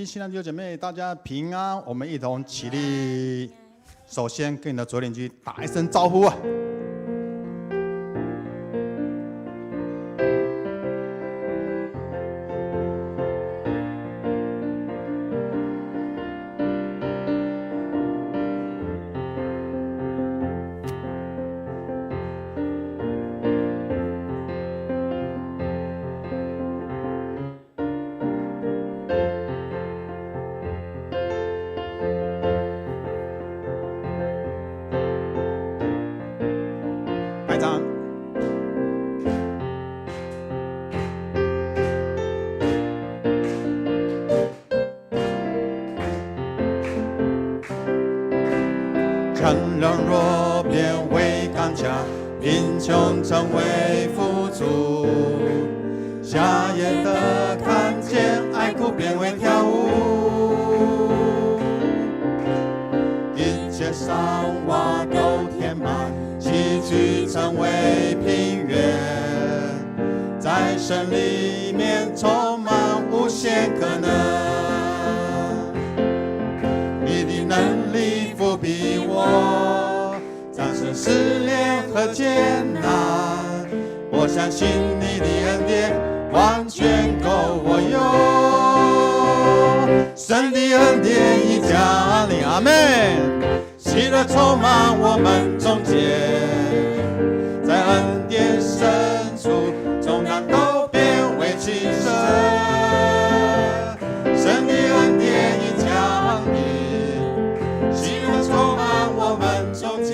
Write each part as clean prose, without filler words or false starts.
亲新郎弟兄姐妹，大家平安。我们一同起立，首先跟你的左邻居打一声招呼啊！排长，强人弱变为刚强，贫穷成为富足。瞎眼的看见，爱哭变为跳舞。一切伤洼都填满，崎岖成为平原，在神里面充满无限可能。你的能力复庇我，战胜试炼和艰难。我相信你的恩典完全够我用，神的恩典已降临，阿们。喜乐充满我们中间，在恩典深处，重担都变为轻省。神的恩典已降临，喜乐充满我们中间，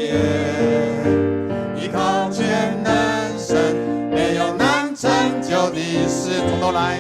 依靠全能神，没有难成就的事。从头来。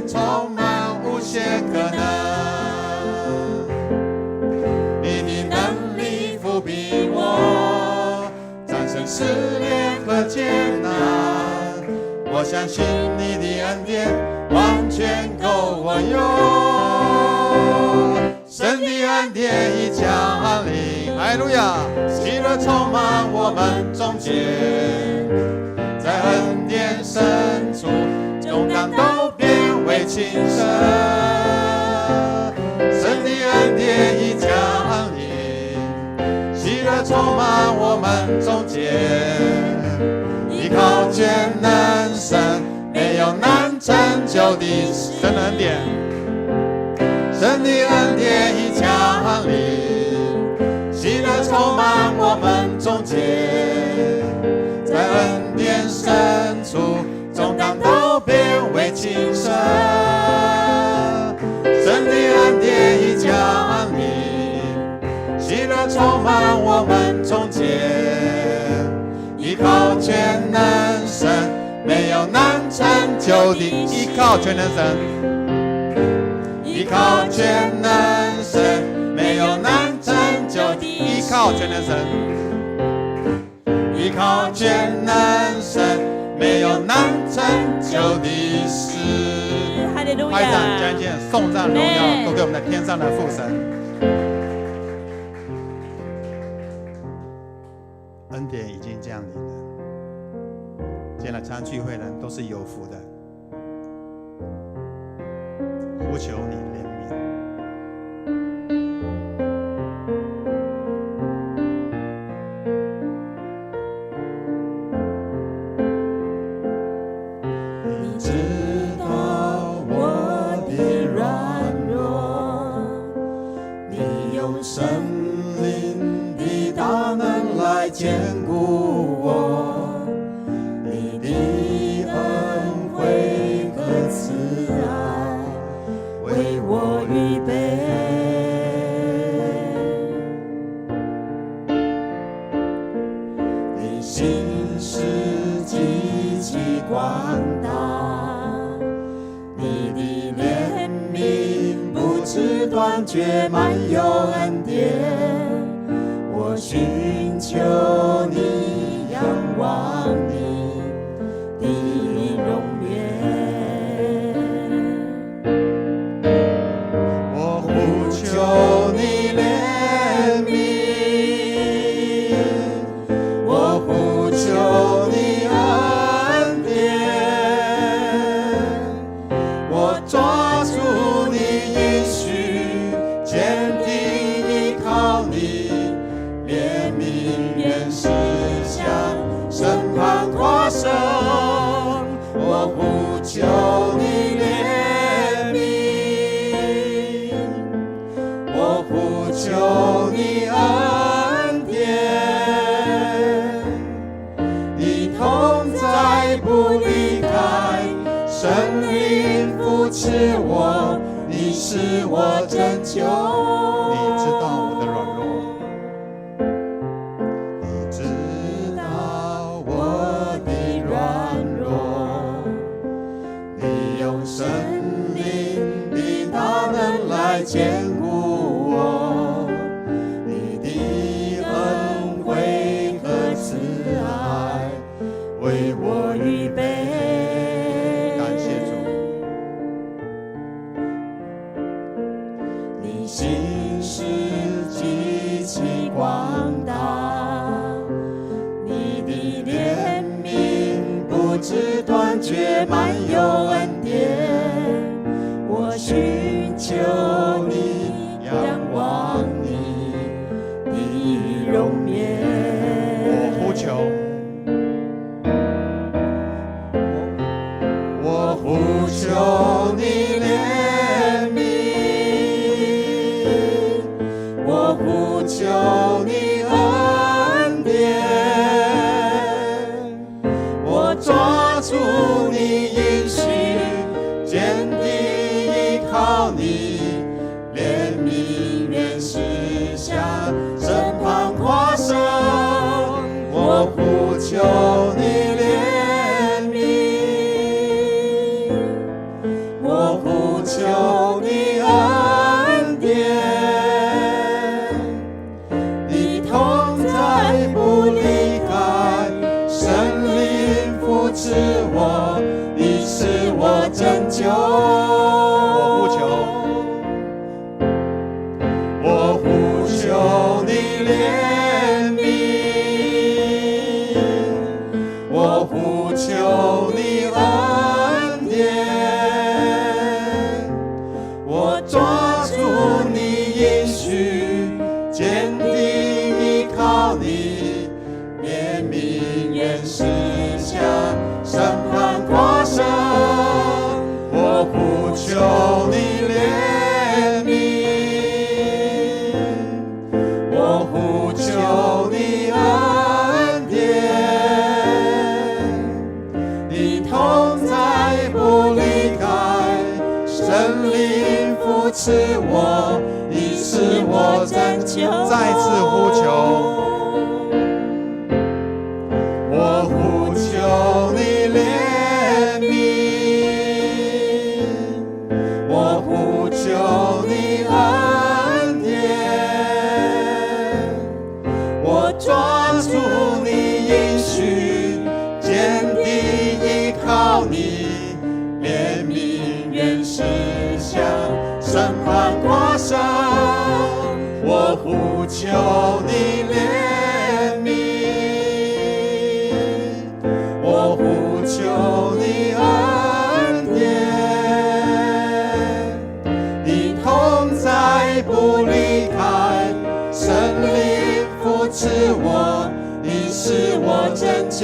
充满无限可能，你的能力复庇我，战胜试炼和艰难。我相信你的恩典完全够我用，神的恩典已降临，哈利路亚！喜乐充满我们中间，在恩典深处，重担都变为轻省，神的恩典已降临，喜乐充满我们中间，依靠全能神，没有难成就的神的恩典，神的恩典已降临，喜乐充满我们中间，在恩典深处，重担都变为轻省，神的恩典已降临，喜乐充满我们中间，依靠全能神，没有难成就的。依靠全能神，依靠全能神，没有难成就的。依靠全能神，依靠全能神，没有难成就的事。哈利路亚！拍掌将一件颂赞荣耀都给我们的天上的父神。恩典已经降临了，今天来参加聚会的人都是有福的。呼求你怜悯。神灵的大能来坚固我，你的恩惠和慈爱为我预备，你心事极其广大，你的怜悯不知断绝，满有恩典。我需寻求你，仰望你的容颜。我呼求你怜悯，我呼求你恩典，我抓住你应许，坚定依靠你，怜悯原是向审判跨生。我呼求你怜悯，我呼求你恩典，你同在不离开，圣灵扶持我，你是我拯救。你知道我的软弱，你知道我的软弱，你用圣灵的大能来坚固我，你的恩惠和慈爱为我预备。感谢主，你心是极其广大，你的怜悯不知断绝，满有恩典。我寻求你，仰望你的容颜。我呼求，我呼求你怜悯，我呼求你恩典，我抓住你应许，坚定依靠你，怜悯原是向审判跨生。我呼求你怜悯，我呼求你恩典，你同在不离开，圣灵扶持我，你是我拯救。我呼求，我呼求你怜悯，我呼求你恩典，我抓住你应许，坚定依靠你，怜悯原是向审判跨生。我呼求你怜悯，我呼求你恩典，你同在不离开，圣灵扶持我，你是我拯救。再次呼求，我呼求你怜悯，我呼求你恩典，我抓住你应许，坚定依靠你，怜悯原是向审判跨生。我呼求你怜悯，我呼求你恩典，你同在不离开，圣灵扶持我，你是我拯救。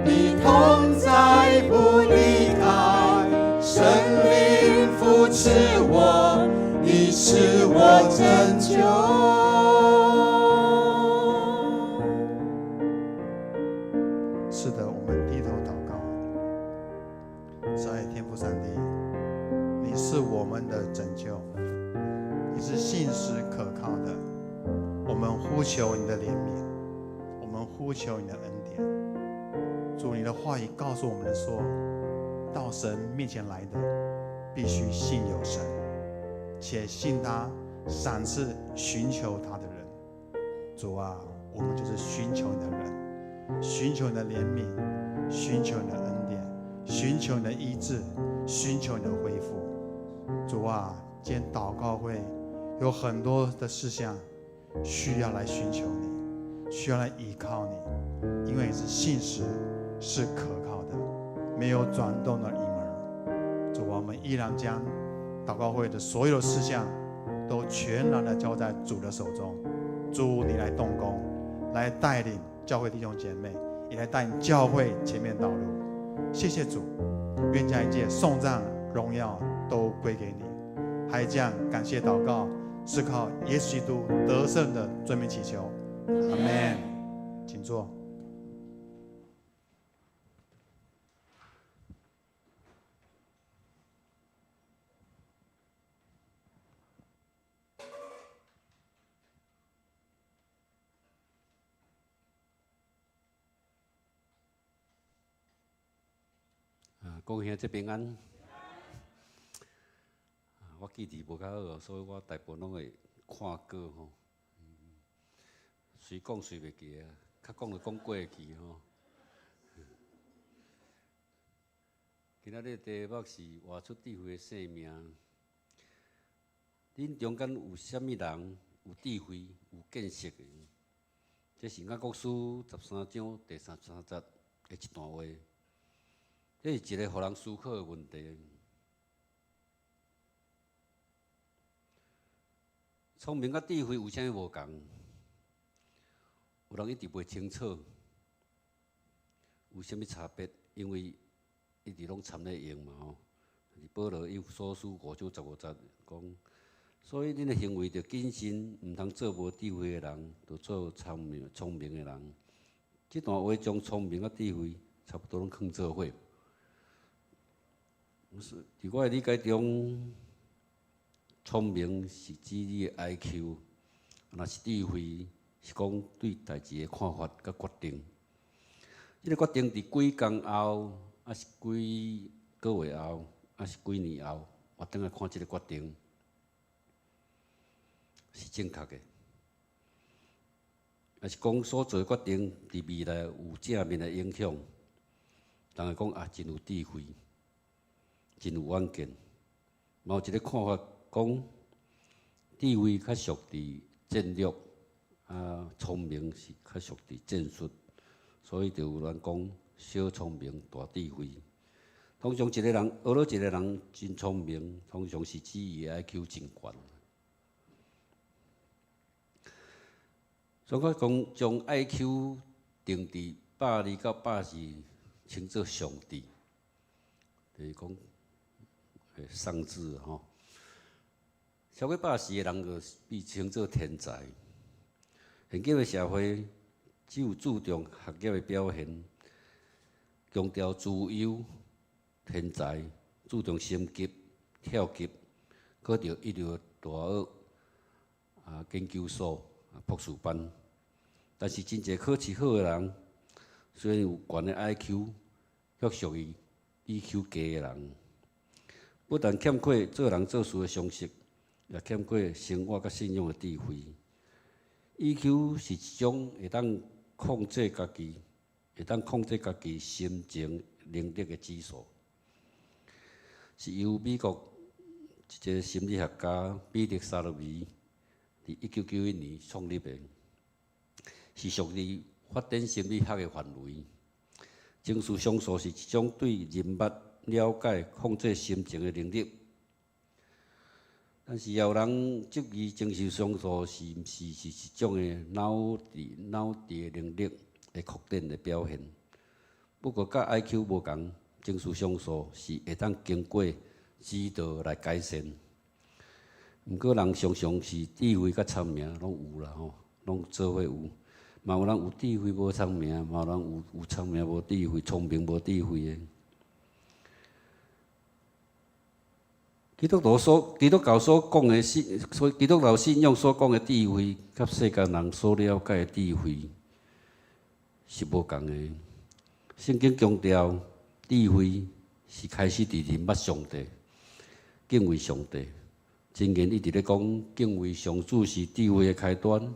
你同在不离开，圣灵扶持我，你是我拯救。是的，我们低头祷告。在天父上帝，你是我们的拯救，你是信实可靠的。我们呼求你的怜悯，我们呼求你的恩典。主，你的话语告诉我们说，到神面前来的必须信有神，且信他赏赐寻求他的人。主啊，我们就是寻求你的人，寻求你的怜悯，寻求你的恩典，寻求你的医治，寻求你的恢复。主啊，今天祷告会有很多的事项需要来寻求你，需要来依靠你，因为是信实，是可靠的，没有转动的婴儿。主啊，我们依然将祷告会的所有的事项都全然的交在主的手中。主，你来动工，来带领教会弟兄姐妹，也来带领教会前面道路。谢谢主，愿将一切颂赞荣耀都归给你。还这样感谢祷告，是靠耶稣基督得胜的尊名祈求，阿们。请坐。各位兄弟平安。我记忆无较好，所以我大部分拢会看过吼。随讲随袂记啊，较讲就讲过去吼。今仔日题目是活出智慧的生命。恁中间有啥物人有智慧、有见识的？这是雅各书13章第33节的一段话。这是一个互人思考的问题。聪明甲智慧有啥物无共？有人一直袂清楚有啥物差别，因为一直拢掺咧用嘛吼。保罗以弗所书5章15节讲，所以恁的行为着谨慎，毋通做无智慧的人，着做聪明的人。这段话将聪明甲智慧差不多拢放做伙。伫我的理解中，聪明是指你的 IQ， 若是智慧是讲对代志的看法甲决定。这个决定伫几工后，还是几个月后，还是几年后，我等来看这个决定是正确的，还是讲所做的决定伫未来有正面的影响。人会讲啊，真有智慧。真有远见，嘛有一个看法讲，智慧较属于战略，聪明是较属于战术，所以就有人讲小聪明大智慧。通常一个人学了一个人真聪明，通常是指伊的 IQ 真悬。所以我讲将 IQ 定伫102到102，称作上帝，就是讲。上智吼，超过140的人就被称作天才。现今的社会只有注重学业的表现，强调自由、天才，注重升级、跳级，搁着一流大学研究所博士班。但是真侪考试好的人，虽然有悬的 IQ， 却属于 EQ 低的人。不但欠缺做人做事的常识，也欠缺生活甲信用的智慧。EQ 是一种会当控制家己心情能力的指数，是由美国一个心理学家比利·萨洛维伫1991年创立的，是属于发展心理学的范围。情绪上诉是一种对人物了解、控制心情的能力，但是也有人质疑情绪上诉是毋是一种的脑智的能力的扩展的表现。不过，甲 IQ 无共，情绪上诉是会当经过指导来改善。毋过，人常常是智慧甲聪明拢有啦吼，拢做伙有。嘛有人有智慧无聪明，嘛有人有聪明无智慧，聪明无智慧的。基督教所讲的基督教信仰所讲的智慧，甲世间人所了解的智慧是无共的。圣经强调，智慧是开始伫认捌上帝、敬畏上帝，箴言一直咧讲，敬畏上主是智慧的开端。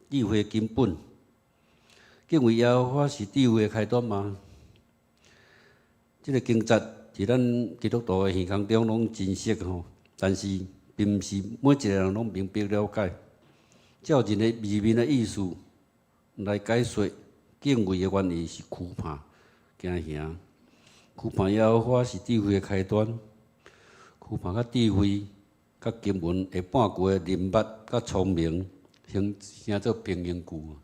智慧的根本，敬畏耶和华是智慧的开端吗？这个经节伫咱基督徒的耳孔中拢真熟吼，但是并毋是每一个人拢明白了解。照人的字面的意思来解说，敬畏的原意是惧怕、惊吓。惧怕耶和华是智慧的开端，惧怕甲智慧、甲经文下半句的灵捌、甲聪明，成做平衡句。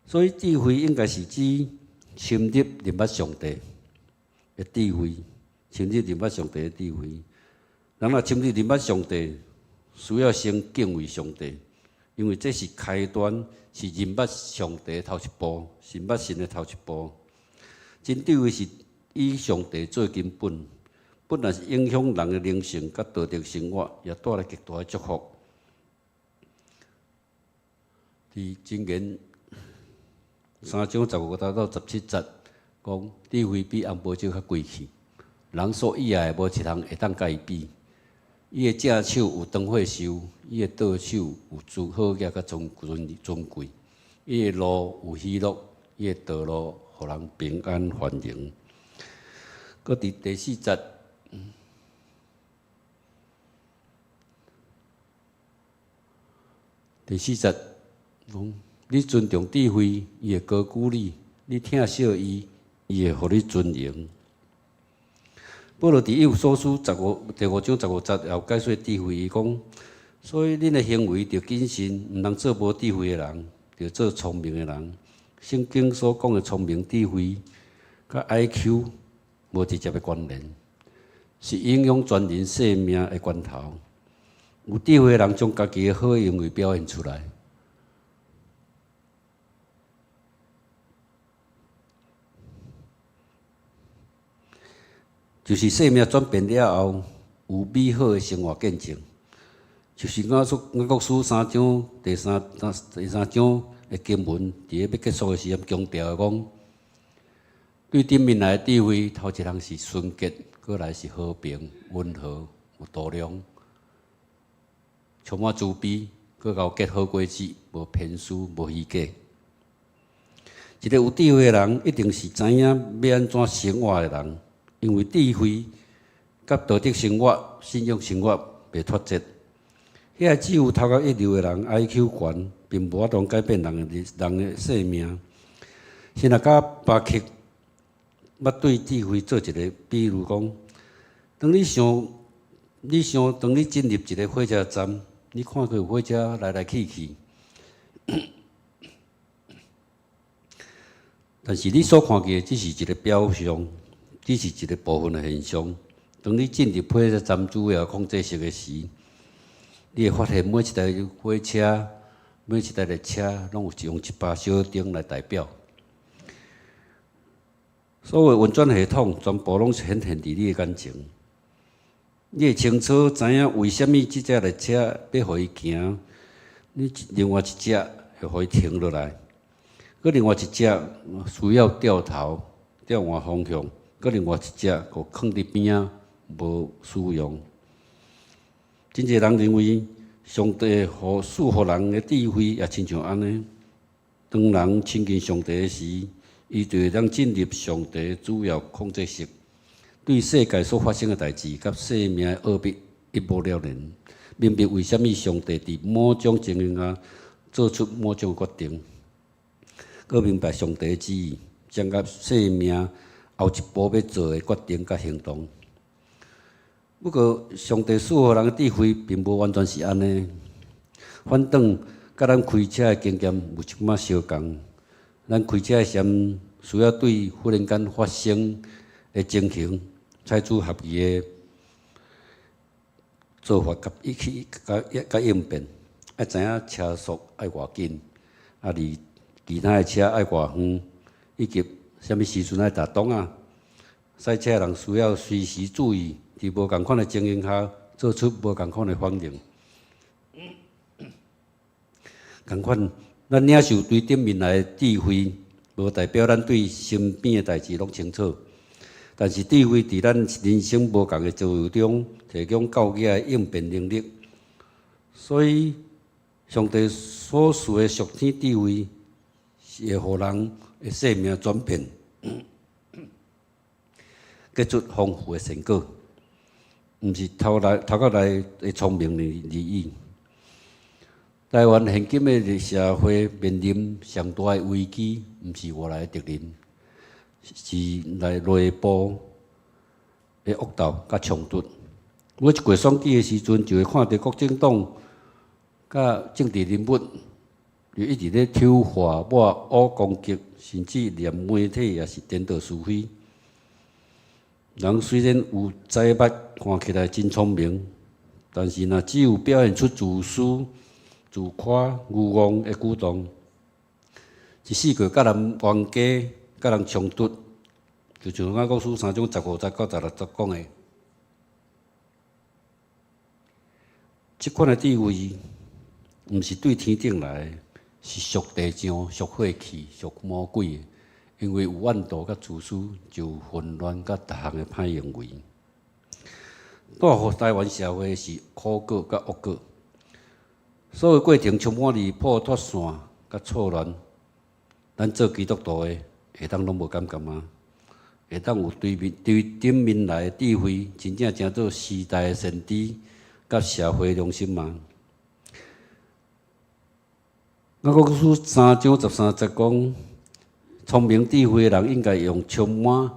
所以智慧应该是指深入灵捌上帝的智慧，深入灵捌上帝的智慧。人若深入灵捌上帝，需要先敬畏上帝，因为这是开端，是认捌上帝的头一步，认捌神的头一步。真智慧是以上帝做根本，不但是影响人的灵性甲道德生活，也带来极大的祝福。伫箴言3章15到17节讲，智慧比红宝石较贵气，人所以爱的无一人会当甲伊比。伊的正手有长火收，伊的倒手有珠好业甲尊贵，伊的路有喜乐，伊的道路互人平安繁荣。搁伫第4节，讲你尊重智慧，伊会高举你；你疼惜伊，伊会互你尊荣。保罗伫以弗所书第5章15节也有解说智慧，伊讲：所以恁的行为着谨慎，毋通做无智慧的人，着做聪明的人。圣经所讲的聪明智慧，甲 IQ 无直接的关联，是影响全人生命的源头。有智慧的人将家己的好行为表现出来。就是生命转变了后，有美好的生活见证。就是雅各书3章第三章的经文，伫咧要结束的时阵强调讲，对顶面来的智慧，头一项是纯洁，过来是和平、温和、有度量，充满慈悲，过后结好果子，无偏私，无虚假。一个有智慧的人，一定是知影要安怎生活的人。因为智慧、甲道德生活、信仰生活袂脱节。遐只有头壳一流的人 ，IQ 悬，并无法度改变人的生命。现在甲巴克捌对智慧做一个比如讲，当你进入一个火车站，你看过火车来来去去，但是你所看见只是一个表象。只是一个部分的现象。当你进入火车站主要控制室的时，你会发现每一台火车、每一台列车，拢有用一把小灯来代表。所有运转系统全部拢是显现伫你的眼前。你会清楚知影为虾米即只列车要互伊行，你另外一只会互伊停落来，佮另外一只需要掉头调换方向。佮另外一只，佮放伫边仔无使用。真侪人认为，上帝赐予人的智慧也亲像安尼。当人亲近上帝时，伊就会当进入上帝主要控制室，对世界所发生的代志，甲生命的奥秘一目了然，明白为虾米上帝伫某种情形下做出某种决定，佮明白上帝的旨意，掌握生命。后一步要做的决定甲行动。不过，上帝赐予人的智慧，并无完全是安尼。反倒，甲咱开车的经验有一码相共。咱开车时需要对忽然间发生的情形采取合宜的做法甲应变。要知影车速爱偌紧，离其他的车爱偌远，以及什么时阵爱打档啊？赛车人需要随时注意，伫无共款的情形下，做出无共款的反应。共款，咱领受对顶面来的智慧，无代表咱对身边的代志拢清楚。但是智慧伫咱人生无共的遭遇中，提供较佳的应变能力。所以，上帝所赐的属天智慧，是会互人的生命转变，结出丰富的成果，毋是头壳内的聪明而已。台湾现今的社会面临上大的危机，毋是外来的敌人。是内部的恶斗甲冲突。每一过选举的时阵，就会看到国政党甲政治人物就一直咧丑化、抹黑、攻击，甚至连媒体也是颠倒是非。人虽然有才捌，看起来真聪明，但是若只有表现出自私、自夸、愚妄的举动，一四过甲人冤家。甲人冲突，就像咱古书3章15节到16节讲的，即款的智慧，毋是对天顶来的，是属地上、属火气、属魔鬼的。因为有怨妒甲自私，就混乱甲逐项的歹行为。带互台湾社会是苦果甲恶果，所有过程充满离谱、脱线甲错乱。咱做基督徒的，下当拢无感觉吗？下当有对顶面来的智慧，真正做时代的先知，甲社会良心吗？我古书3章13节讲，聪明智慧的人应该用充满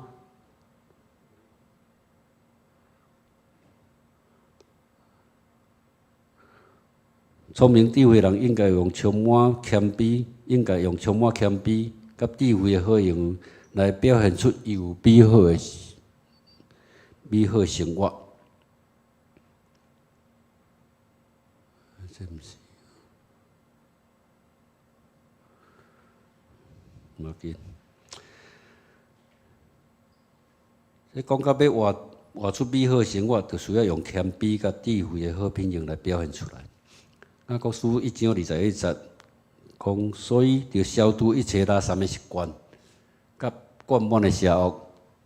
聪明智慧的人应该用充满谦卑，应该用充满谦卑甲智慧的好用来表现出伊有美好的生活。这毋是，无要紧。你讲到要活出美好的生活，就需要用谦卑甲智慧的好品用来表现出来。那古书1章21节讲，所以要消除一切垃圾的习惯，甲惯满的邪恶，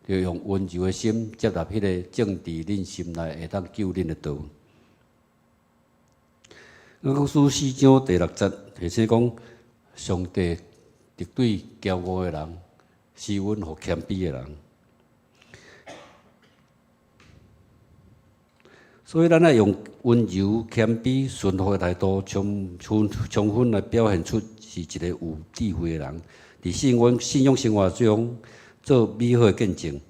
要用温柔的心接纳迄个正伫恁心内会当救恁的道。那古书4章第6节提醒讲，上帝敌对骄傲的人，施恩互谦卑的人。所以，咱要用温柔、谦卑、顺服的态度，充分来表现出是一个有智慧的人，伫信仰生活中做美好的见证。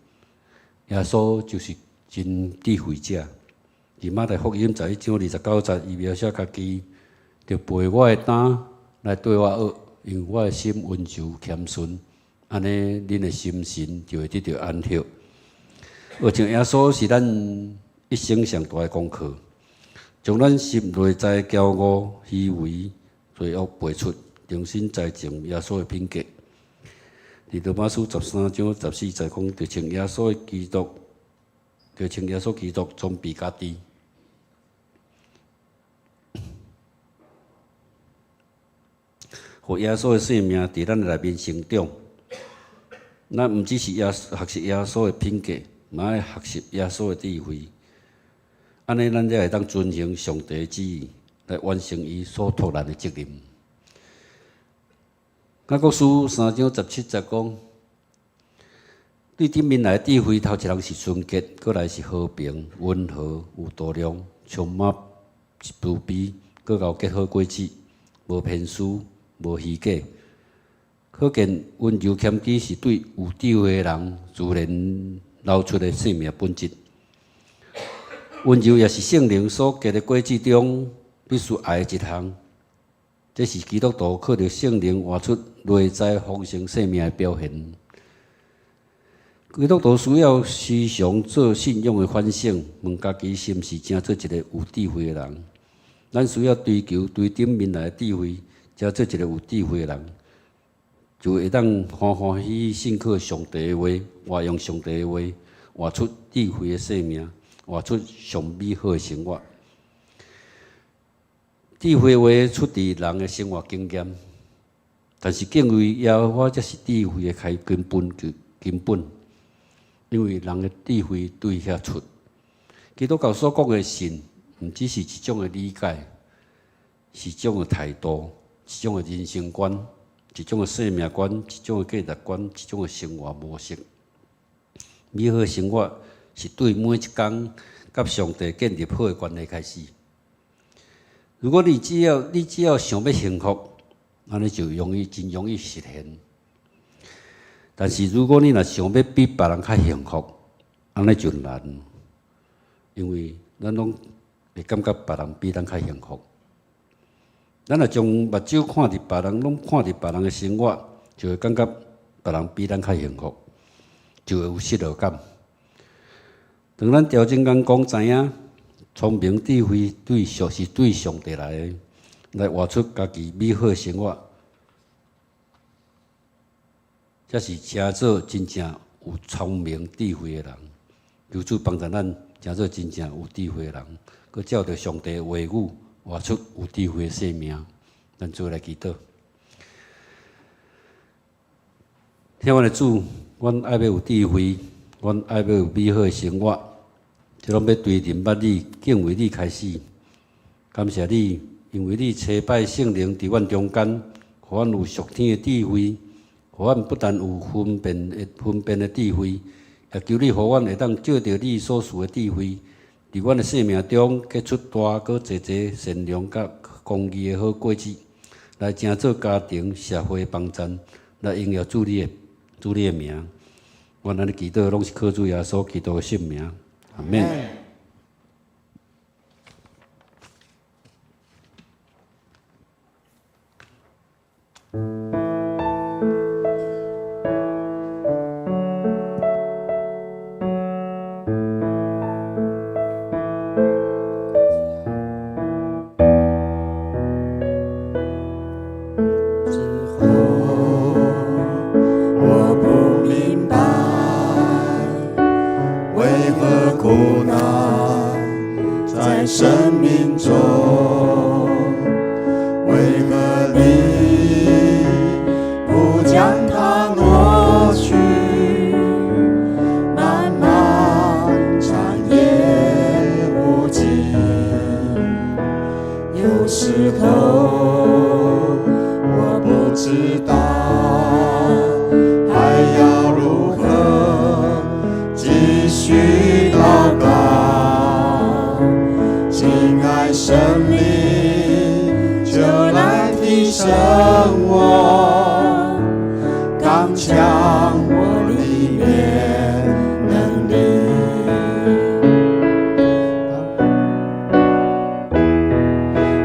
耶稣就是真智慧者。伫马太福音11章29节，伊描写家己，着背我的担来对我学，因为我的心温柔谦顺，安尼恁的心神就会得到安息。而且耶稣是咱一生上大的功课，将咱心内在骄傲、虚伪、罪恶背出，重新栽种耶稣的品格。伫罗马书13章14节讲，就称耶稣基督装备家己。互耶稣的生命伫咱内面成长，咱毋只是学习耶稣的品格，嘛要学习耶稣的智慧。安尼，咱才会当遵行上帝的旨意，来完成伊所托咱的责任。雅各书3章17节讲，对顶面来的智慧，头一项是纯洁，过来是和平、温和、有度量，充满慈悲，搁有结好果子，无偏私，无虚假。可见温柔谦卑是对有智慧的人自然流出的生命本质。温柔也是圣灵所结的果子中必须爱的一项，这是基督徒靠着圣灵活出内在丰盛生命的表现。基督徒需要时常做信仰的反省，问家己是毋是真做一个有智慧的人。咱需要追求对顶面来的智慧，才做一个有智慧的人，就会当欢欢喜喜信靠上帝的话，活用上帝的话，活出智慧的生命。活出上美好的生活，智慧话出自人的生活经验，但是敬畏耶和华才是智慧的根本，因为人的智慧对遐出。基督教所讲的信，毋只是一种的理解，是一种的态度，一种的人生观，一种的生命观，一种的价值观，一种的生活模式。美好的生活是对每一天甲上帝建立好的关系开始。如果你只要想要幸福，安尼就真容易实现。但是如果你若想要比别人较幸福，安尼就难，因为咱拢会感觉别人比咱较幸福。咱若将目睭看伫别人，拢看伫别人的生活，就会感觉别人比咱较幸福，就会有失落感。当咱调整眼光，知影聪明智慧是对上帝来活出家己美好的生活，才是真做真正有聪明智慧的人。求主帮助咱，真做真正有智慧的人，佮照着上帝的话语活出有智慧的生命。咱做来祈祷，听我的主，阮爱要有智慧，阮爱要有美好的生活，这拢要对人捌你、敬畏你开始。感谢你，因为你差派圣灵伫阮中间，互阮有属天的智慧，互阮不但有分辨的智慧，也求你互阮会当照着你所赐的智慧，伫阮的生命中结出大个济善良甲公义的好果子，来成做家庭、社会的帮衬，来荣耀主你的名。阮安尼祈祷，拢是靠主耶稣基督的圣名，阿免。生命中，为何你不将它挪去？漫漫长夜无尽，有时候我不知道还要如何继续祷告。亲爱生命，就来提升我，刚强我里面能力。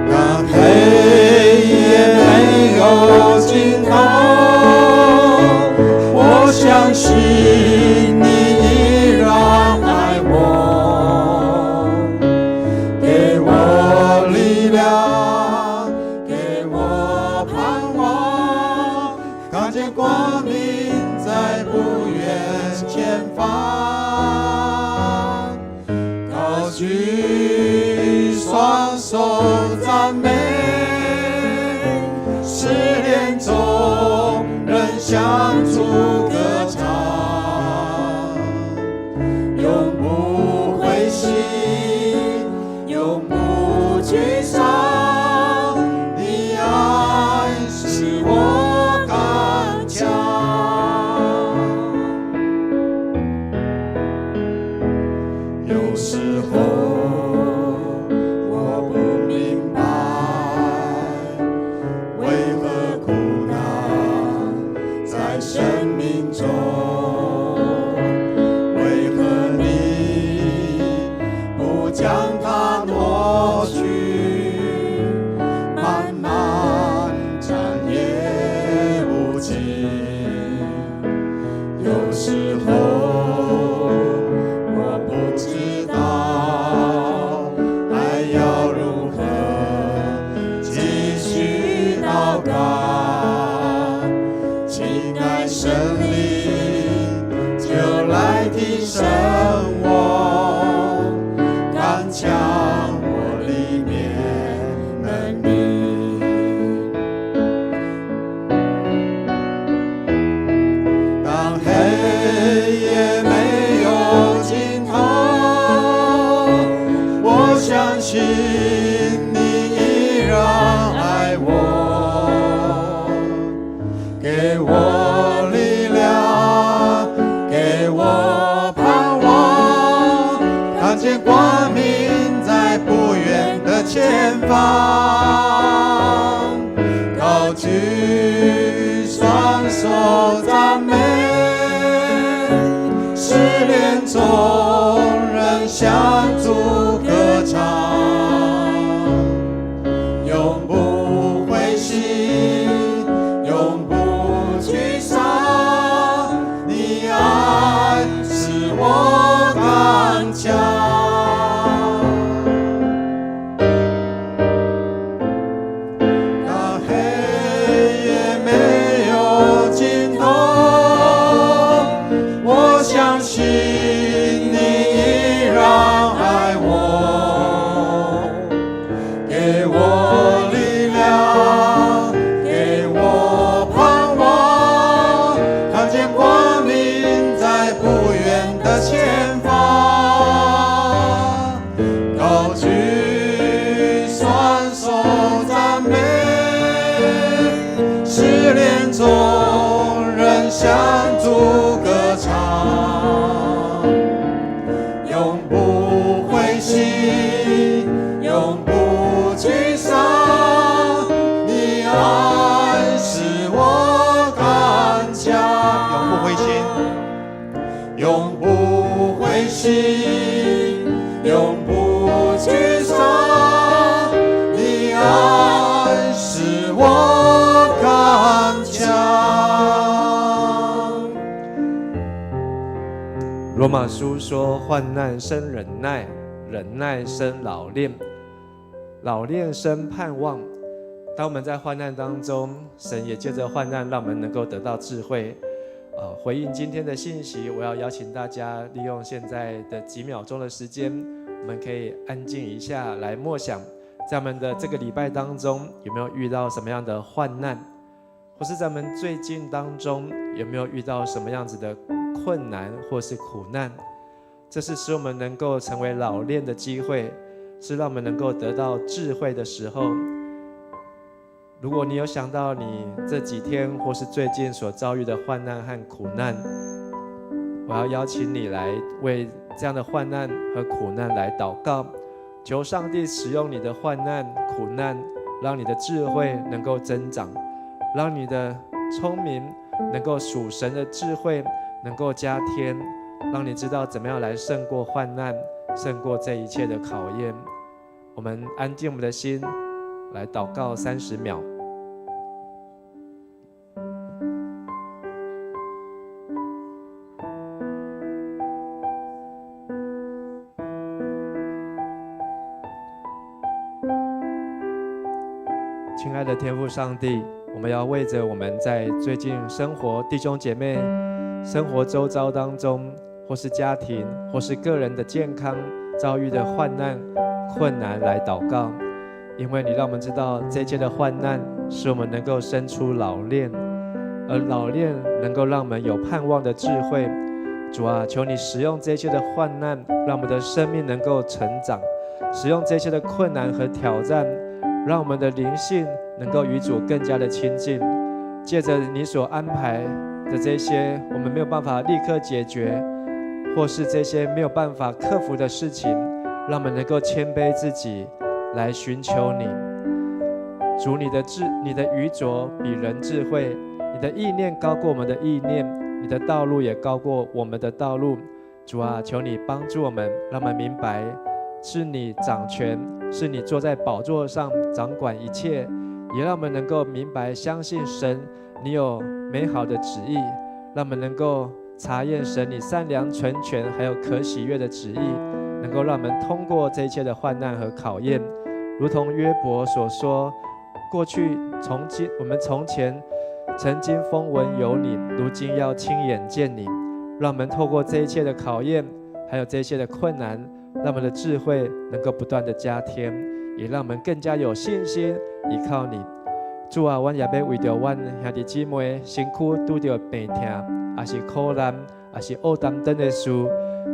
当黑夜没有尽头，我相信你依然爱我。光明在不远前方，高举双手赞美，试炼中仍相处歌唱，永不灰心，永不沮丧，你爱是我有时候我不明白，为何苦难在生命中？为何你不将它挪去？漫漫长夜无尽，有时候我不知道见光明在不远的前方，高举双手赞美，失恋中仍向主歌唱，永不灰心，永不沮丧，你爱使我刚强。当黑夜没有尽头，我相信你依然爱我，给我力量，给我盼望，看见光明在不远的前方，高举双手赞美，失恋中仍向主歌唱，永不灰心，永不沮丧，你爱使我刚强，永不灰心，永不灰心，永不沮丧，你爱使我刚强。罗马书说：患难生忍耐，忍耐生老练，老练生盼望。当我们在患难当中，神也借着患难让我们能够得到智慧。回应今天的信息，我要邀请大家利用现在的几秒钟的时间，我们可以安静一下，来默想，在我们的这个礼拜当中，有没有遇到什么样的患难，或是在我们最近当中有没有遇到什么样子的困难或是苦难？这是使我们能够成为老练的机会，是让我们能够得到智慧的时候。如果你有想到你这几天或是最近所遭遇的患难和苦难，我要邀请你来为这样的患难和苦难来祷告，求上帝使用你的患难苦难，让你的智慧能够增长，让你的聪明能够属神的智慧能够加添，让你知道怎么样来胜过患难，胜过这一切的考验。我们安静我们的心，来祷告30秒。亲爱的天父上帝，我们要为着我们在最近生活弟兄姐妹生活周遭当中，或是家庭或是个人的健康遭遇的患难困难来祷告，因为你让我们知道这一切的患难使我们能够生出老练，而老练能够让我们有盼望的智慧。主啊，求你使用这一切的患难，让我们的生命能够成长，使用这些的困难和挑战，让我们的灵性能够与主更加的亲近。借着你所安排的这些我们没有办法立刻解决，或是这些没有办法克服的事情，让我们能够谦卑自己来寻求你。主，你的愚拙比人智慧，你的意念高过我们的意念，你的道路也高过我们的道路。主啊，求你帮助我们，让我们明白是你掌权，是你坐在宝座上掌管一切，也让我们能够明白相信神你有美好的旨意，让我们能够查验神你善良纯全还有可喜悦的旨意，能够让我们通过这一切的患难和考验。如同约伯所说，过去我们从前曾经风闻有你，如今要亲眼见你。让我们透过这一切的考验还有这一切的困难，让我们的智慧能够不断的加添，也让我们更加有信心依靠你。主啊，我也要为着我兄弟姊妹身躯拄着病痛，也是苦难，也是负担等的事，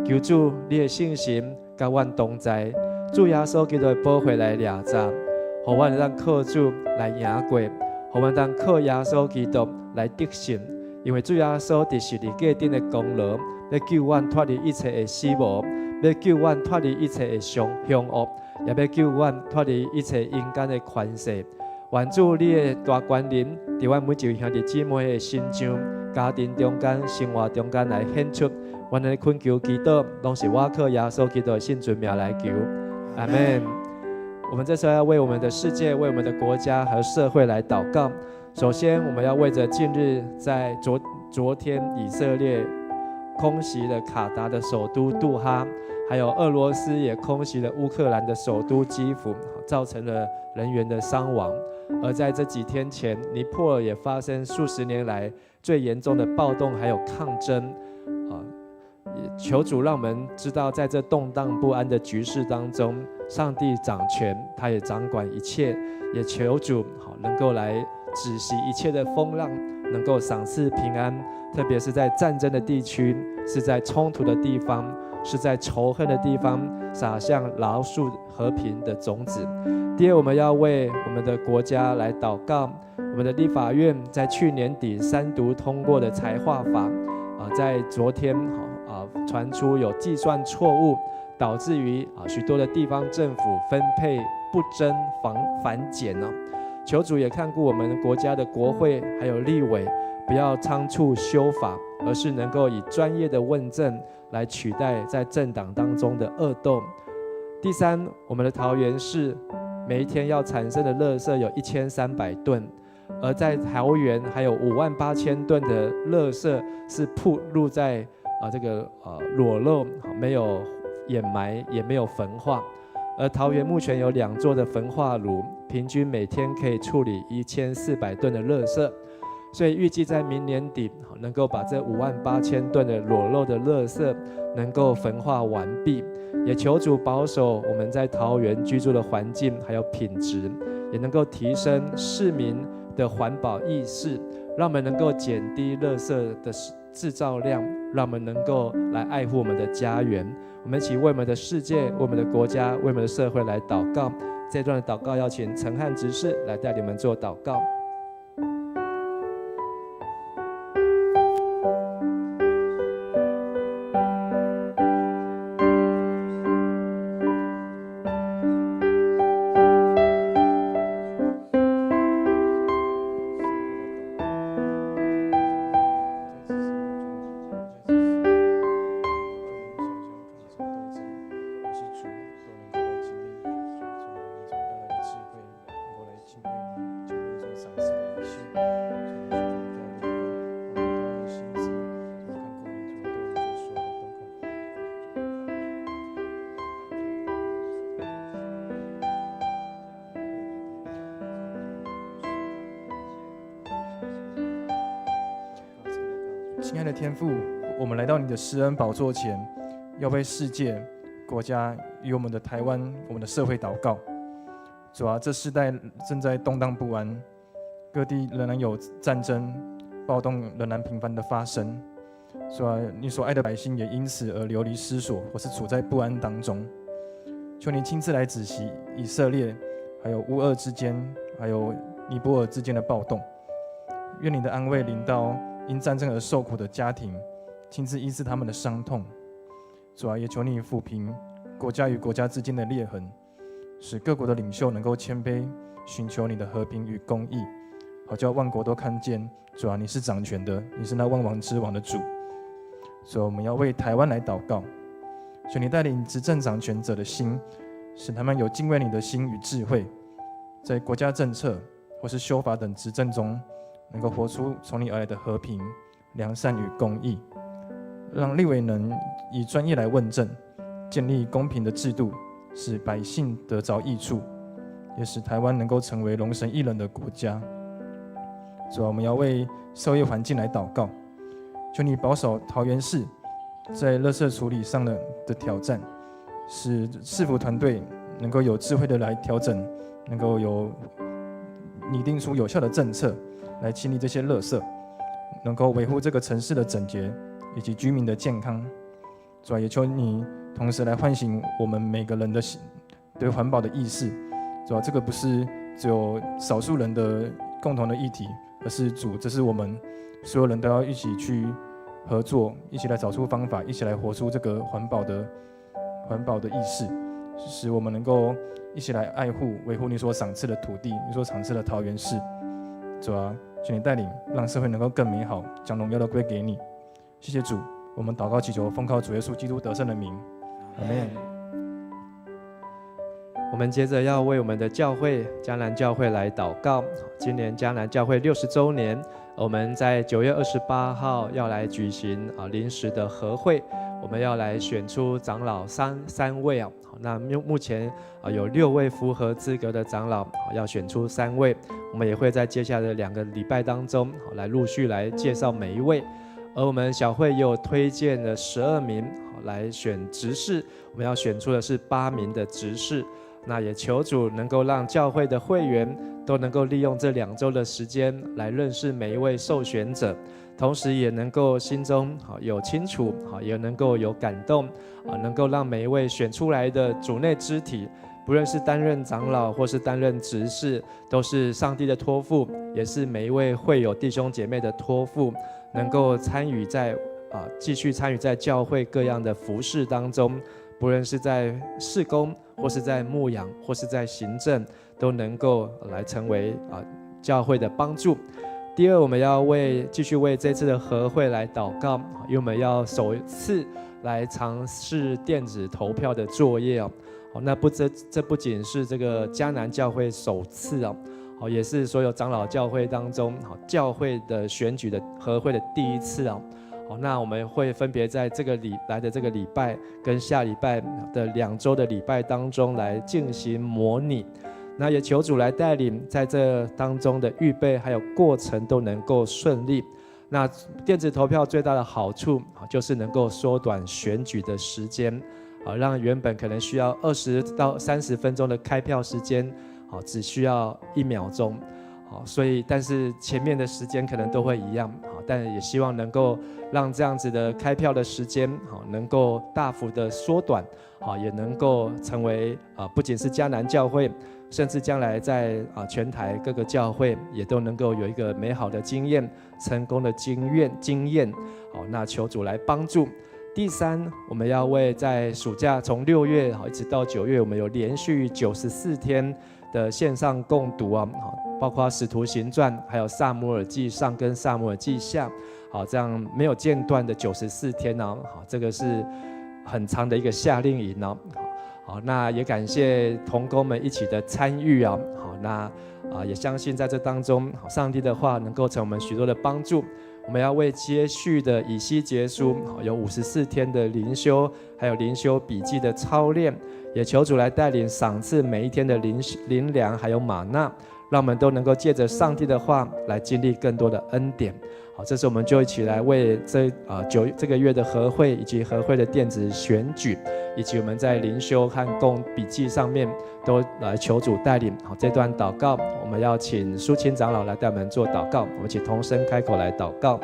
求主你的信心甲我同在。主耶稣基督的宝血来掠杂，互我能靠主来赢过，互我能靠耶稣基督来得胜，因为主耶稣伫十字架顶的功劳，要救阮脱离一切的死亡，要救阮脱离一切的凶恶，也要救阮脱离一切阴间的权势。愿主你的大权能，伫阮每一位兄弟姊妹的心上、家庭中间、生活中间来显出。阮的恳求祈祷，拢是我靠耶稣基督的圣尊名来求，阿们。我们这时候要为我们的世界、为我们的国家和社会来祷告。首先，我们要为着近日在昨天以色列空袭了卡达的首都杜哈，还有俄罗斯也空袭了乌克兰的首都基辅，造成了人员的伤亡。而在这几天前，尼泊尔也发生数十年来最严重的暴动还有抗争。求主让我们知道，在这动荡不安的局势当中，上帝掌权，他也掌管一切。也求主能够来止息一切的风浪，能够赏赐平安，特别是在战争的地区，是在冲突的地方，是在仇恨的地方，撒下饶恕和平的种子。第二，我们要为我们的国家来祷告。我们的立法院在去年底3读通过的财划法，在昨天传出有计算错误，导致于许多的地方政府分配不真反减。求主也看顾我们国家的国会还有立委，不要仓促修法，而是能够以专业的问政来取代在政党当中的恶斗。第三，我们的桃园市每一天要产生的垃圾有1300吨，而在桃园还有58000吨的垃圾是暴露在这个裸露，没有掩埋，也没有焚化。而桃园目前有2座的焚化炉，平均每天可以处理1400吨的垃圾，所以预计在明年底能够把这58000吨的裸露的垃圾能够焚化完毕。也求主保守我们在桃园居住的环境还有品质，也能够提升市民的环保意识，让我们能够减低垃圾的制造量，让我们能够来爱护我们的家园。我们一起为我们的世界、为我们的国家、为我们的社会来祷告。这段的祷告要请陈汉执事来带领我们做祷告。亲爱的天父，我们来到你的施恩宝座前，要为世界、国家与我们的台湾、我们的社会祷告。主啊，这世代正在动荡不安，各地仍然有战争、暴动仍然频繁的发生。主啊，你所爱的百姓也因此而流离失所，或是处在不安当中。求你亲自来止息以色列、还有乌俄之间、还有尼泊尔之间的暴动。愿你的安慰临到因战争而受苦的家庭，亲自医治他们的伤痛。主啊，也求你抚平国家与国家之间的裂痕，使各国的领袖能够谦卑，寻求你的和平与公义，好叫万国都看见，主啊，你是掌权的，你是那万王之王的主。所以我们要为台湾来祷告，求你带领执政掌权者的心，使他们有敬畏你的心与智慧，在国家政策或是修法等执政中，能够活出从你而来的和平、良善与公义，让立委能以专业来问政，建立公平的制度，使百姓得着益处，也使台湾能够成为容神益人的国家。主啊，我们要为社会环境来祷告，求你保守桃园市在垃圾处理上的挑战，使市府团队能够有智慧的来调整，能够有拟定出有效的政策来清理这些垃圾，能够维护这个城市的整洁以及居民的健康。主啊，也求你同时来唤醒我们每个人的对环保的意识。主啊，这个不是只有少数人的共同的议题，而是主，这是我们所有人都要一起去合作，一起来找出方法，一起来活出这个环保的意识，使我们能够一起来爱护、维护你所赏赐的土地，你所赏赐的桃园市。主啊，求你带领，让社会能够更美好，将荣耀都归给你。谢谢主，我们祷告祈求，奉靠主耶稣基督得胜的名，阿们。我们接着要为我们的教会迦南教会来祷告。今年迦南教会60周年，我们在9月28号要来举行临时的和会，我们要来选出长老三位啊。那目前有6位符合资格的长老，要选出3位。我们也会在接下来的2个礼拜当中来陆续来介绍每一位。而我们小会也有推荐了12名来选执事，我们要选出的是8名的执事。那也求主能够让教会的会员都能够利用这2周的时间来认识每一位受选者，同时也能够心中有清楚，也能够有感动，能够让每一位选出来的主内肢体，不论是担任长老或是担任执事，都是上帝的托付，也是每一位会友弟兄姐妹的托付，能够继续参与在教会各样的服事当中，不论是在事工，或是在牧养，或是在行政，都能够来成为教会的帮助。第二，我们要继续为这次的和会来祷告，因为我们要首次来尝试电子投票的作业哦。那这不仅是这个迦南教会首次哦，也是所有长老教会当中教会的选举的和会的第1次哦。那我们会分别在这个礼拜跟下礼拜的2周的礼拜当中来进行模拟。那也求主来带领，在这当中的预备还有过程都能够顺利。那电子投票最大的好处就是能够缩短选举的时间，让原本可能需要20到30分钟的开票时间，只需要1秒钟。但是前面的时间可能都会一样，但也希望能够让这样子的开票的时间能够大幅的缩短，也能够成为不仅是迦南教会，甚至将来在全台各个教会也都能够有一个美好的经验、成功的经验。那求主来帮助。第3，我们要为在暑假从6月一直到9月，我们有连续94天的线上共读包括《使徒行传》，还有《撒母耳记上》跟《撒母耳记下》，这样没有间断的94天这个是很长的一个夏令营那也感谢同工们一起的参与也相信在这当中，上帝的话能够成我们许多的帮助。我们要为接续的以西结书有54天的灵修，还有灵修笔记的操练，也求主来带领赏赐每一天的灵粮，还有玛纳，让我们都能够借着上帝的话来经历更多的恩典。这次我们就一起来为这个月的和会以及和会的电子选举，以及我们在灵修和共笔记上面都来求主带领。这段祷告我们要请苏清长老来带我们做祷告，我们一起同声开口来祷告。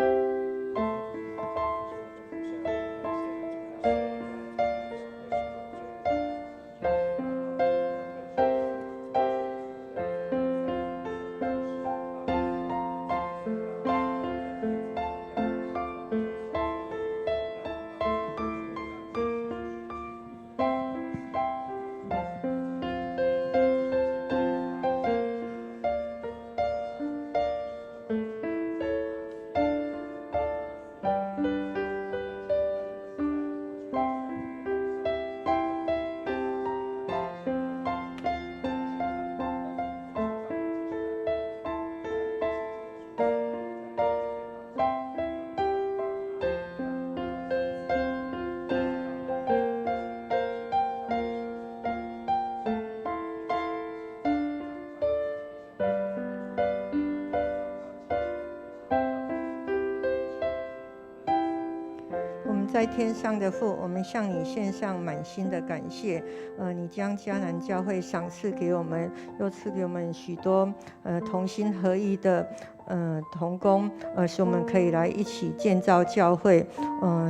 在天上的父，我们向你献上满心的感谢。你将迦南教会赏赐给我们，又赐给我们许多同心合意的同工，使我们可以来一起建造教会。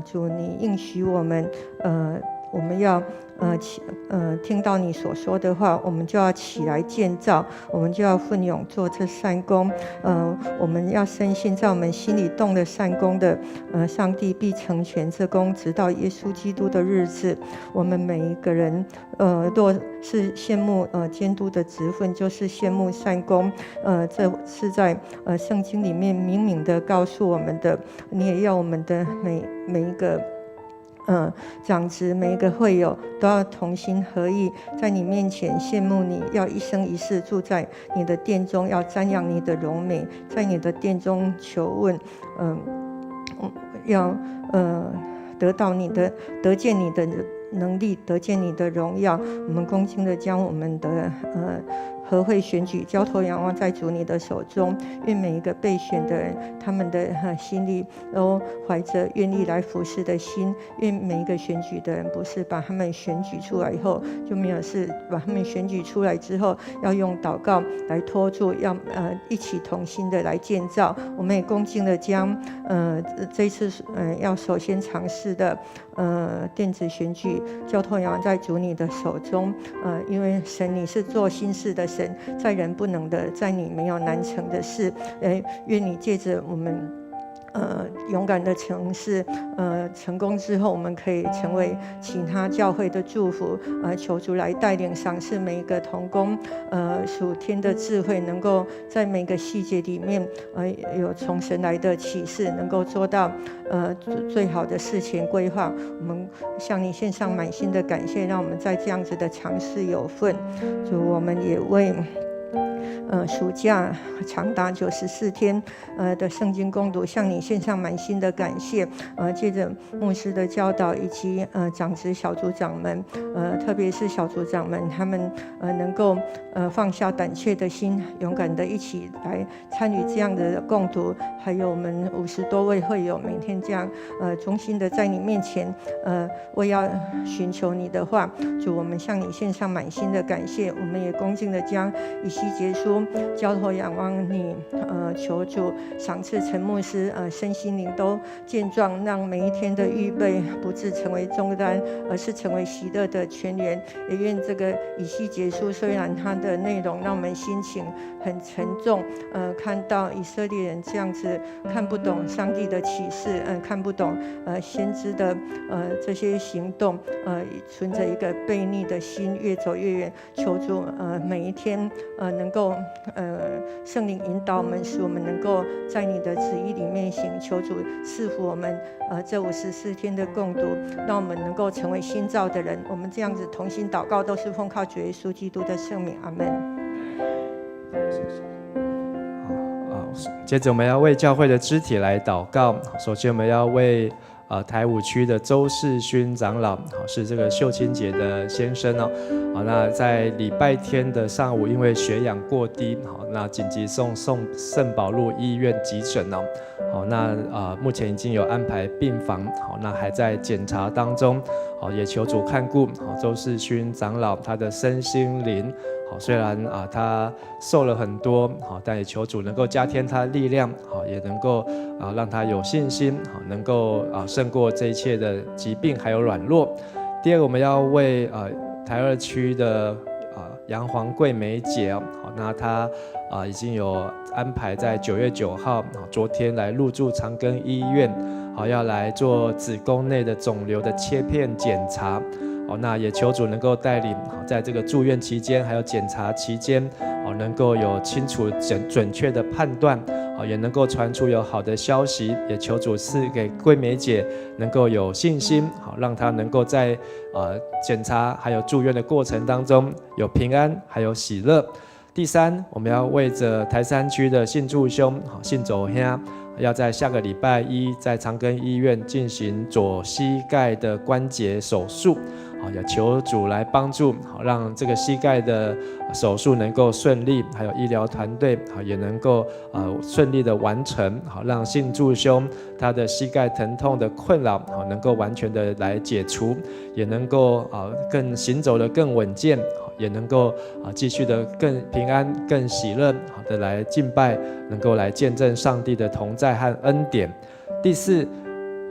主，你应许我们我们要听到你所说的话，我们就要起来建造，我们就要奋勇做这善工。我们要深信，在我们心里动了善工的，上帝必成全这工，直到耶稣基督的日子。我们每一个人，若是羡慕监督的职分，就是羡慕善工。这是在圣经里面明明的告诉我们的。你也要我们的每一个长子，每一个会友都要同心合意，在你面前羡慕你，要一生一世住在你的殿中，要瞻仰你的荣美，在你的殿中求问，要得见你的能力，得见你的荣耀。我们恭敬的将我们的和会选举交托仰望在主你的手中，愿每一个被选的人，他们的心里都怀着愿意来服侍的心。愿每一个选举的人，不是把他们选举出来以后就没有事，把他们选举出来之后，要用祷告来托住，要一起同心的来建造。我们也恭敬的将这一次要首先尝试的电子选举交托仰望在主你的手中。因为神你是做新事的神，在人不能的，在你没有难成的事。愿你借着我们勇敢的成事，成功之后，我们可以成为其他教会的祝福。求主来带领赏赐每一个同工，属天的智慧，能够在每个细节里面，有从神来的启示，能够做到最好的事前规划。我们向你献上满心的感谢，让我们在这样子的尝试有份。主，我们也为暑假长达94天的圣经攻读，向你献上满心的感谢。借着牧师的教导以及长子小组长们，特别是小组长们，他们能够放下胆怯的心，勇敢的一起来参与这样的共读。还有我们50多位会友，每天这样衷心的在你面前，我要寻求你的话。主，我们向你献上满心的感谢。我们也恭敬的将以西结书交托仰望你，求主赏赐陈牧师身心灵都健壮，让每一天的预备不致成为重担，而是成为喜乐的泉源。也愿这个以西结书虽然它的内容让我们心情很沉重，看到以色列人这样子看不懂上帝的启示，看不懂先知的这些行动，存着一个悖逆的心，越走越远。求主每一天能够圣灵引导我们，使我们能够在你的旨意里面行。求主赐福我们这54天的共读，让我们能够成为新造的人。我们这样子同心祷告，都是奉靠主耶稣基督的圣名，阿们。接着我们要为教会的肢体来祷告。首先我们要为台五区的周世勋长老，是这个秀清姐的先生哦。那在礼拜天的上午，因为血氧过低，那紧急送圣保禄医院急诊哦。那目前已经有安排病房，那还在检查当中。也求主看顾周世勋长老他的身心灵。虽然他受了很多，但也求主能够加添他的力量，也能够让他有信心，能够胜过这一切的疾病还有软弱。第二个，我们要为台2区的杨黄桂梅姐，那她已经有安排在9月9号，昨天来入住长庚医院，要来做子宫内的肿瘤的切片检查。那也求主能够带领，在这个住院期间还有检查期间，能够有清楚准确的判断，也能够传出有好的消息。也求主赐给桂梅姐能够有信心，让她能够在检查还有住院的过程当中有平安还有喜乐。第三，我们要为着台3区的信助兄信走兄，要在下个礼拜1在长庚医院进行左膝盖的关节手术。也求主来帮助，让这个膝盖的手术能够顺利，还有医疗团队也能够顺利的完成，让信助兄他的膝盖疼痛的困扰能够完全的来解除，也能够更行走的更稳健，也能够继续的更平安、更喜乐的来敬拜，能够来见证上帝的同在和恩典。第四，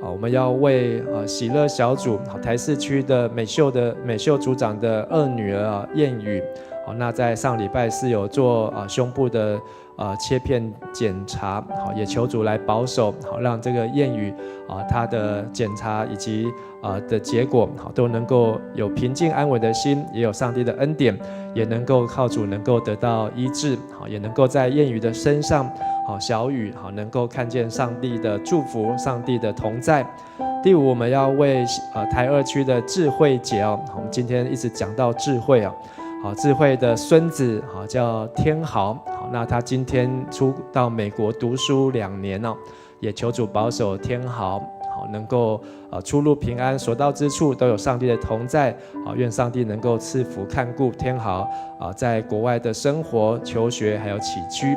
我们要为喜乐小组台四区的美秀组长的二女儿燕宇，那在上礼拜4有做胸部的切片检查，也求主来保守，让这个燕宇她的检查以及的结果都能够有平静安稳的心，也有上帝的恩典，也能够靠主能够得到医治，也能够在燕宇的身上小雨能够看见上帝的祝福，上帝的同在。第5，我们要为台2区的智慧节我们今天一直讲到智慧智慧的孙子叫天豪，那他今天出到美国读书2年也求主保守天豪能够出入平安，所到之处都有上帝的同在愿上帝能够赐福看顾天豪在国外的生活、求学还有起居。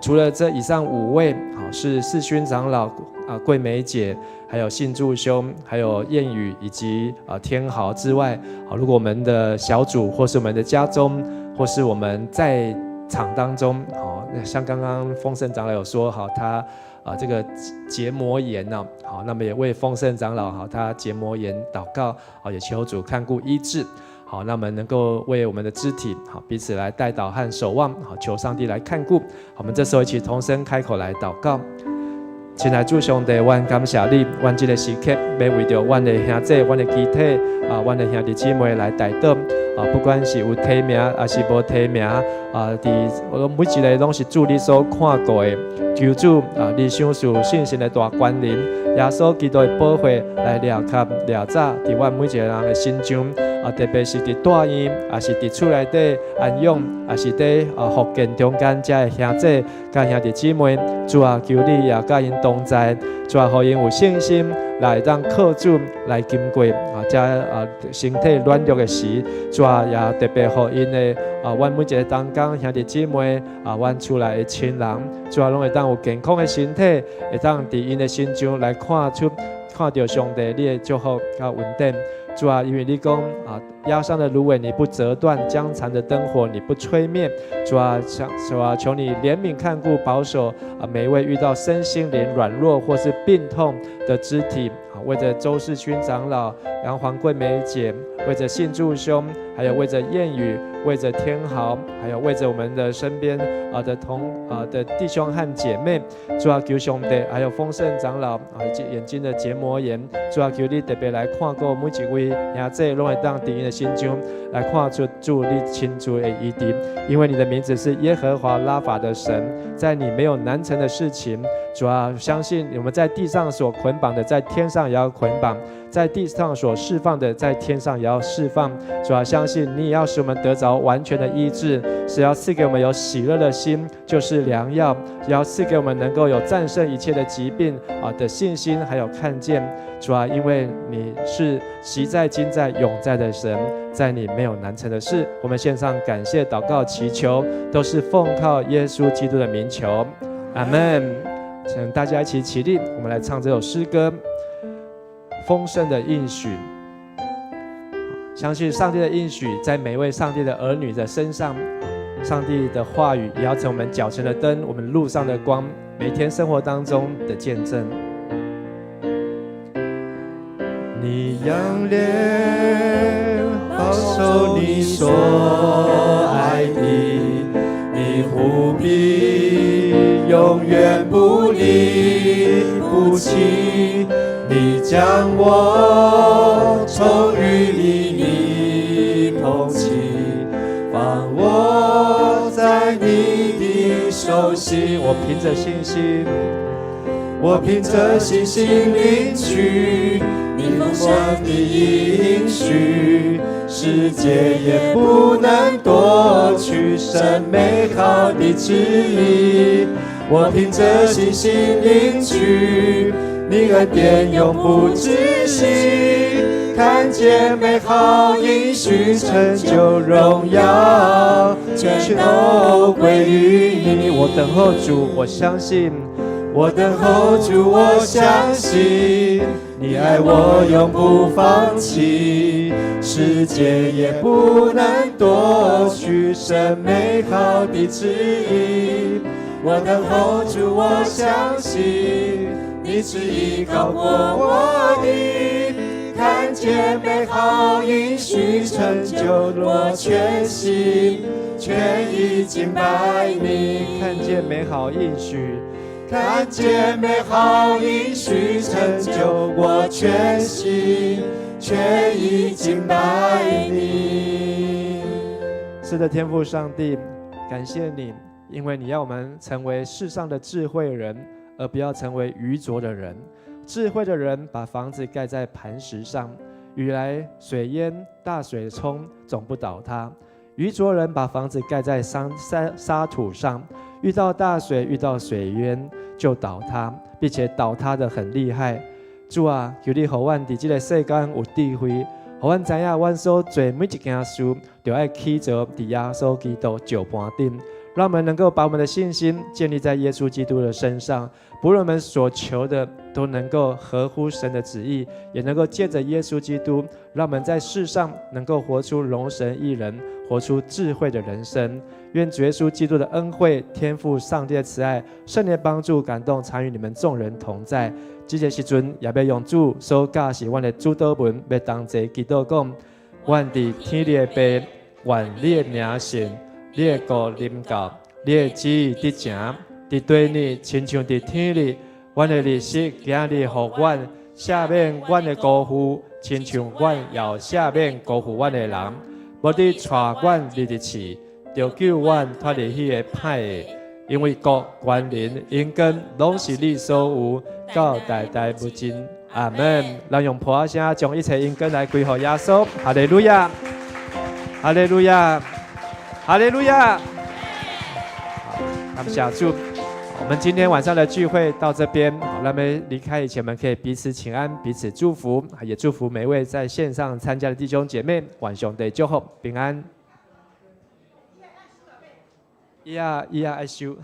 除了这以上5位是世勋长老、桂梅姐，还有信助兄，还有燕宇以及天豪之外，如果我们的小组或是我们的家中，或是我们在场当中，像刚刚丰盛长老有说他这个结膜炎那么也为丰盛长老他结膜炎祷告也求主看顾医治。那么能够为我们的肢体彼此来代祷和守望，求上帝来看顾。我们这时候一起同声开口来祷告。亲爱的主上帝，阮感谢你，阮这个时刻要为着阮的兄弟、阮的肢体阮的兄弟姊妹来代祷不管是有提名还是无提名每一个拢是主你所看过的，求主你赏赐信心的大关联，耶稣基督的保惠来了及了早伫阮每一个人的心中特别是伫大院，也是伫厝内底安养，也是伫福建中间遮的兄弟甲兄弟姊妹，主求你也甲因同在，主互因有信心来当靠主来经过遮身体软弱的时，主也特别互因的阮每一个同工兄弟姊妹阮厝内的亲人，主拢会当有健康的身体，会当伫因的心中来看到上帝你的祝福甲稳定。主因为你讲压伤的芦苇你不折断，将残的灯火你不吹灭。主求你怜悯看顾保守每一位遇到身心灵软弱或是病痛的肢体，为着周世勋长老、杨黄桂梅姐，为着信助兄，还有为着燕宇，为着天豪，还有为着我们的身边的弟兄和姐妹。主求上帝，还有丰盛长老眼睛的结膜炎，主求你特别来看顾每一位兄弟，拢会当伫因的心中来看出主你亲自的医治，因为你的名字是耶和华拉法的神，在你没有难成的事情。主相信我们在地上所捆绑的，在天上也要捆绑；在地上所释放的，在天上也要释放。主相信你也要使我们得着完全的医治，是要赐给我们有喜乐的心，就是良药；也要赐给我们能够有战胜一切的疾病的信心，还有看见。主因为你是昔在、今在、永在的神，在你没有难成的事。我们献上感谢、祷告、祈求，都是奉靠耶稣基督的名求，阿们。请大家一起起立，我们来唱这首诗歌《丰盛的应许》。相信上帝的应许在每位上帝的儿女的身上，上帝的话语也要成我们脚前的灯，我们路上的光，每天生活当中的见证。你仰脸保守你所爱的，你护庇永远不离不弃，你将我从淤泥里捧起，放我在你的手心。我凭着信心，我凭着信心领取你丰盛的应许，世界也不能夺去神美好的旨意。我凭着信心领取你恩典永不止息，看见美好应许成就荣耀，全都归于你。我等候主，我相信。我等候主，我相信你爱我永不放弃，世界也不能夺去神美好的旨意。我等候主，我相信你是依靠过我的，看见美好应许成就，我全心全意敬拜你。看见美好应许，看见美好应许成就，我全心全意敬拜你。是的，天父上帝，感谢你，因为你要我们成为世上的智慧人，而不要成为愚拙的人。智慧的人把房子盖在磐石上，雨来水淹，大水冲，总不倒塌。愚拙人把房子盖在沙土上，遇到大水，遇到水淹就倒塌，并且倒塌得很厉害。主啊，求你让我们在这个世间有智慧，让我们知影我们所做每一件事，就要起着在耶稣基督脚盘顶，让我们能够把我们的信心建立在耶稣基督的身上。不论我们所求的都能够合乎神的旨意，也能够借着耶稣基督，让我们在世上能够活出荣神益人，活出智慧的人生。愿主耶稣基督的恩惠、天父上帝的慈爱、圣灵的帮助、感动，常与你们众人同在。这个时阵，也要用主所教示我的主祷文，要同齐祈祷讲：愿在天里的爸，愿你的名圣，你的国临到，你的旨意得成，伫对你，亲像伫天里。阮的日食今日互阮，赦免阮的辜负，亲像阮也赦免辜负阮的人。无你带阮入入去，就救阮脱离迄个歹的。因为国、权、能、荣光，拢是你所有，到代代不尽。阿门。咱用普声将一切荣光来归给耶稣。哈利路亚，哈利路亚，哈利路亚。感谢主。我们今天晚上的聚会到这边，好，那么离开以前，我们可以彼此请安，彼此祝福，也祝福每位在线上参加的弟兄姐妹，晚上的祝福平安。伊啊爱修。